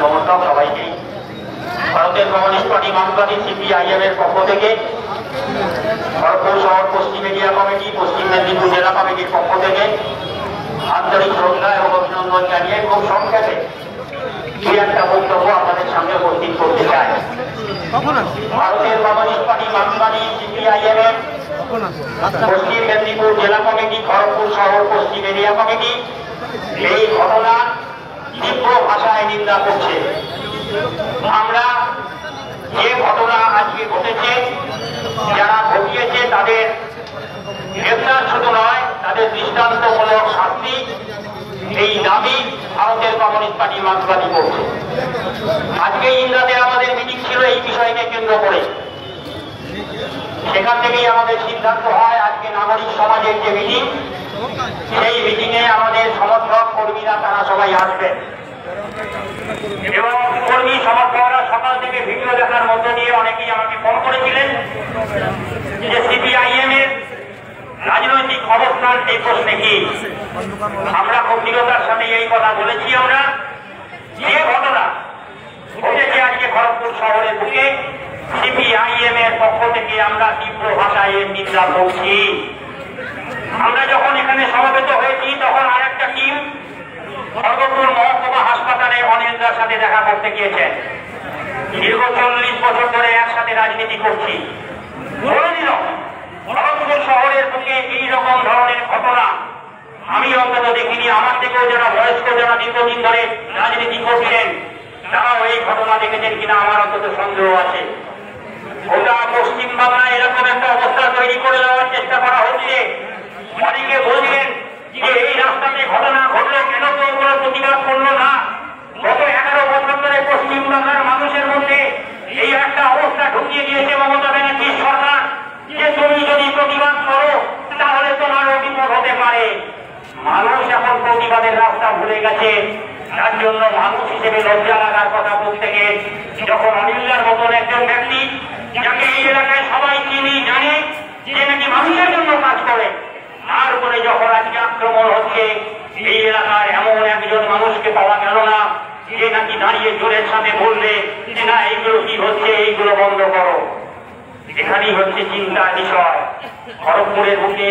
সমর্থক সবাইকেই ভারতের কমিউনিস্ট পার্টি মার্ক্সবাদী সিপিআইএম এর পক্ষ থেকে খড়গপুর শহর পশ্চিম এরিয়া কমিটি, পশ্চিম মেদিনীপুর জেলা কমিটির পক্ষ থেকে আন্তরিক শ্রদ্ধা এবং অভিনন্দন জানিয়ে খুব সংক্ষেপে কি একটা বক্তব্য আপনাদের সামনে উপস্থিত করতে চাই। ভারতের কমিউনিস্ট পার্টি মার্ক্সবাদী সিপিআইএম এর পশ্চিম মেদিনীপুর জেলা কমিটি, খড়গপুর শহর পশ্চিম এরিয়া কমিটি এই ঘটনা তীব্র ভাষায় নিন্দা করছে। আমরা যে ঘটনা আজকে ঘটেছে, যারা ঘটিয়েছে তাদের গ্রেফতার শুধু নয়, তাদের দৃষ্টান্তমূলক শাস্তি এই দাবি ভারতের কমিউনিস্ট পার্টি মার্ক্সবাদী করছে। আজকে ইন্দ্রাতে আমাদের মিটিং ছিল এই বিষয়কে কেন্দ্র করে। সেখান থেকেই আমাদের সিদ্ধান্ত হয় আজকে নাগরিক সমাজের যে মিটিং, সেই মিটিংয়ে আমাদের সমর্থক কর্মীরা তারা সবাই আসবেন এবং কর্মী সমর্থকরা সকাল থেকে ভিডিও দেখার মধ্য দিয়ে অনেকেই আমাকে ফোন করেছিলেন যে সিপিআইএম এর রাজনৈতিক অবস্থান এই প্রশ্নে কি। আমরা খুব দৃঢ়তার সাথে এই কথা বলেছি। আমরা যে ঘটনা ঘটেছে আজকে খড়গপুর শহরের বুকে, সিপিআইএম এর পক্ষ থেকে আমরা তীব্র ভাষায় এর নিন্দা করছি। আমরা যখন এখানে সমবেত হয়েছি তখন আরেকটা টিম খড়গপুর মহকুমা হাসপাতালে অনিন্দার সাথে দেখা করতে গিয়েছেন। দীর্ঘ 40 বছর ধরে একসাথে রাজনীতি করছি, বলে দিল খড়গপুর শহরের বুকে এইরকম ধরনের ঘটনা আমি অন্তত দেখিনি। আমার থেকেও যারা বয়স্ক, যারা দীর্ঘদিন ধরে রাজনীতি করছেন, তারাও এই ঘটনা দেখেছেন কিনা আমার অন্তত সন্দেহ আছে। গোটা পশ্চিমবাংলায় এরকম একটা অবস্থা তৈরি করে দেওয়ার চেষ্টা করা হচ্ছে। অনেকে বলছেন যে এই রাস্তাতে ঘটনা ঘটলে কেন তো কোনো প্রতিবাদ করলো না। গত 11 বছর ধরে পশ্চিমবাংলার মানুষের মধ্যে এই একটা অবস্থা ঢুকিয়ে দিয়েছে মমতা ব্যানার্জির সরকার যে তুমি যদি প্রতিবাদ করো তাহলে তোমারও বিপদ হতে পারে। মানুষ এখন প্রতিবাদের রাস্তা ভুলে গেছে। তার জন্য মানুষ হিসেবে লজ্জা লাগার কথা প্রত্যেকে। যখন অনিন্দার মতন একজন ব্যক্তি, যাকে এই এলাকায় সবাই চিনি জানে যে নাকি মানুষের জন্য কাজ করে, তার উপরে যখন আজকে আক্রমণ হচ্ছে, এই এলাকার এমন একজন মানুষকে পাওয়া গেল না যে নাকি দাঁড়িয়ে জোরের সাথে বলবে যে না এইগুলো কি হচ্ছে, এইগুলো বন্ধ করো। এখানেই হচ্ছে চিন্তার বিষয়। খড়গপুরের বুকে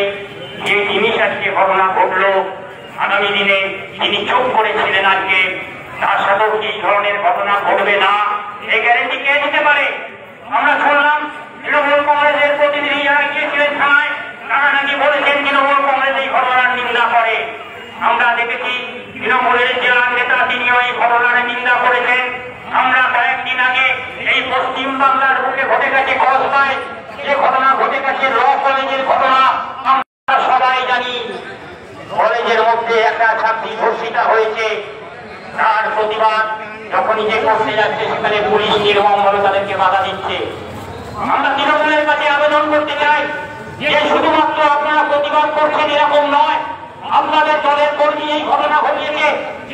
যে জিনিস আজকে ঘটনা ঘটলো, আগামী দিনে তিনি চুপ করেছিলেন আজকে, তার সাথেও কি ধরনের ঘটনা ঘটবে না এই গ্যারেন্টি কে দিতে পারে? আমরা শুনলাম তৃণমূল কংগ্রেসের প্রতিনিধি যারা গিয়েছিলেন থানায়, তারা নাকি বলেছেন তৃণমূল কংগ্রেস এই ঘটনার নিন্দা করে। আমরা দেখেছি তৃণমূলের জেলা নেতা তিনিও এই ঘটনার নিন্দা করেছেন। আমরা কয়েকদিন আগে এই পশ্চিম বাংলার বুকে ঘটে গেছে কসবায় যে ঘটনা ঘটে গেছে, ল কলেজের ঘটনা আমরা সবাই জানি। কলেজের মধ্যে একটা ছাত্রী ধর্ষিতা হয়েছে, তার প্রতিবাদ যখনই যে করতে যাচ্ছে সেখানে পুলিশ নির্মমভাবে তাদেরকে বাধা দিচ্ছে। আমরা তৃণমূলের কাছে আবেদন করতে চাই যে শুধুমাত্র আপনারা প্রতিবাদ করছেন এরকম নয়, আপনাদের দলের কর্মী এই ঘটনা ঘটিয়েছে,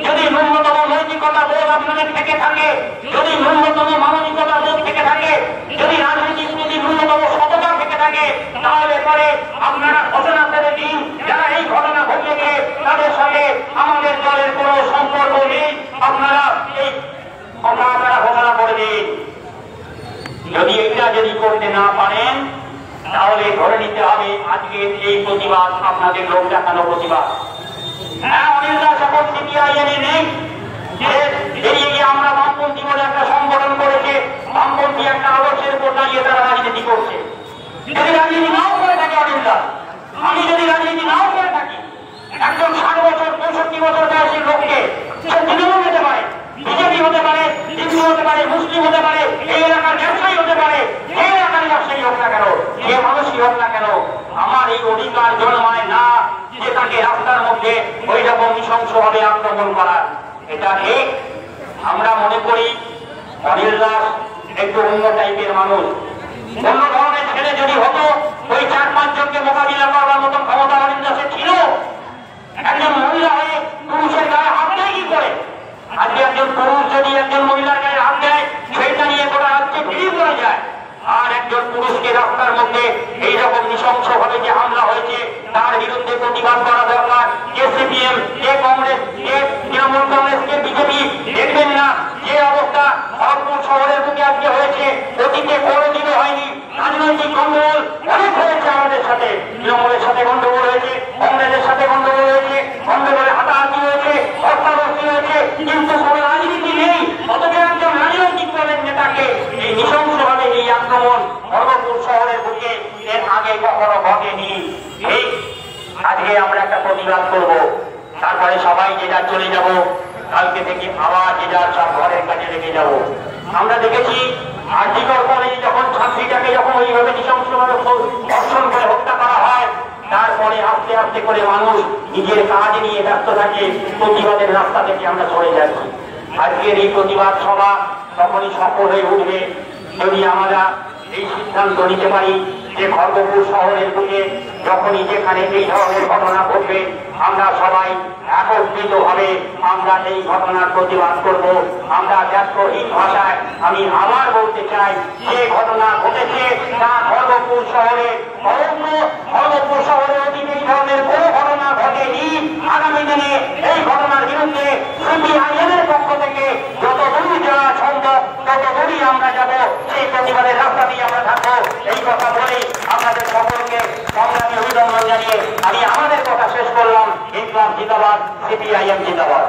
যদি ন্যূনতম নৈতিকতা বোধ আপনাদের থেকে থাকে, যদি ন্যূনতম মানবিকতা বোধ থেকে থাকে, যদি রাজনীতির প্রতি ন্যূনতম সততা থেকে থাকে, তাহলে পরে আপনারা ঘোষণা করে দিন যারা এই ঘটনা ঘটিয়েছে তাদের সঙ্গে আমাদের দলের কোনো সম্পর্ক নেই। আপনারা এই কথা আপনারা ঘোষণা করে দিন। যদি এটা যদি করতে না পারেন তাহলে ধরে নিতে হবে আজকে এই প্রতিবাদ আপনাদের লোক দেখানো প্রতিবাদ। হ্যাঁ, অনিন্দার শপথ সিপিআইএম নেই, বেরিয়ে গিয়ে আমরা বামপন্থী বলে একটা সংগঠন করেছে, বামপন্থী একটা আদর্শের উপর দাঁড়িয়ে তারা রাজনীতি করছে। যদি রাজনীতি নাও করে থাকে অনিন্দা, আমি যদি রাজনীতি নাও করে থাকি, একজন 60 বছর 65 বছর বয়সী লোককে সে তৃণমূল হতে পারে, বিজেপি হতে পারে, হিন্দু হতে পারে, মুসলিম হতে পারে, এই এলাকার ব্যবসায়ী হতে পারে, এই এলাকার ব্যবসায়ী হোক না কেন, যে মানুষই হোক না কেন, আমার এই অধিকার জন্মায় না যে তাকে রাস্তার মধ্যে ওই রকম নৃশংসভাবে আক্রমণ করার। এটা ঠিক। আমরা মনে করি অনিল দাস একটু অন্য টাইপের মানুষ, অন্য ধরনের ছেলে যদি হতো ওই 4-5 জনকে মোকাবিলা করার মতন ক্ষমতা অনিল দাসের ছিল। একজন মহিলা হয়ে পুরুষের গায়ে হাত দেয় কি করে? আজকে একজন পুরুষ যদি একজন মহিলার গায়ে হাত দেয়, সেটা নিয়ে গোটা রাজ্যে ভিড় পড়ে যায়। আর একজন পুরুষকে রাস্তার মধ্যে এইরকম নৃশংসভাবে যে হামলা হয়েছে তার বিরুদ্ধে প্রতিবাদ করা দরকার। যে সিপিএম, যে কংগ্রেস, যে তৃণমূল কংগ্রেস, যে বিজেপি দেখবেন না যে রাজনৈতিক গন্ডগোল অনেক হয়েছে আমাদের সাথে, তৃণমূলের সাথে গন্ডগোল হয়েছে, কংগ্রেসের সাথে গন্ডগোল হয়েছে, গন্ডগোলে হাতাহাতি হয়েছে, হত্যাবস্তি হয়েছে, কিন্তু কোন রাজনীতি নেই। অথচ একজন রাজনৈতিক দলের নেতাকে এই নৃশংসভাবে এই আক্রমণ খড়গপুর শহরের বুকে এর আগে কখনো ঘটেনি। এই আজকে আমরা একটা প্রতিবাদ করব, তারপরে সবাই যে যার চলে যাব, কালকে থেকে আবার যে যার সব ঘরের কাজে লেগে যাব। আমরা দেখেছি আরজিকর কলেজে যখন ছাত্রীটাকে যখন ওইভাবে নৃশংসভাবে ধর্ষণ করে হত্যা করা হয়, তারপরে আস্তে আস্তে করে মানুষ নিজের কাজ নিয়ে ব্যস্ত থাকে, প্রতিবাদের রাস্তা থেকে আমরা সরে যাচ্ছি। আজকের এই প্রতিবাদ সভা তখনই সফল হয়ে উঠবে যদি আমরা এই সিদ্ধান্ত নিতে পারি যে খড়গপুর শহরের বুকে যখনই যেখানে এই ধরনের ঘটনা ঘটবে আমরা সবাই একত্রিত ভাবে আমরা এই ঘটনার প্রতিবাদ করব। আমরা ব্যর্থহীন ভাষায় আমি আবার বলতে চাই, যে ঘটনা ঘটেছে তা খড়গপুর শহরে খড়গপুর শহরের অধীনে এই ধরনের কোনো ঘটনা ঘটেনি। আগামী দিনে এই ঘটনার বিরুদ্ধে সিপিআইএম এর পক্ষ থেকে যত দূর যাওয়া সম্ভব তত দূরই আমরা যাব, সেই প্রতিবাদের রাস্তা দিয়ে আমরা থাকবো। এই কথা বলে আপনাদের সকলকে সংগ্রামী অভিনন্দন জানিয়ে আমি আমাদের কথা শেষ করলাম। ইনকলাব জিন্দাবাদ, সিপিআইএম জিন্দাবাদ।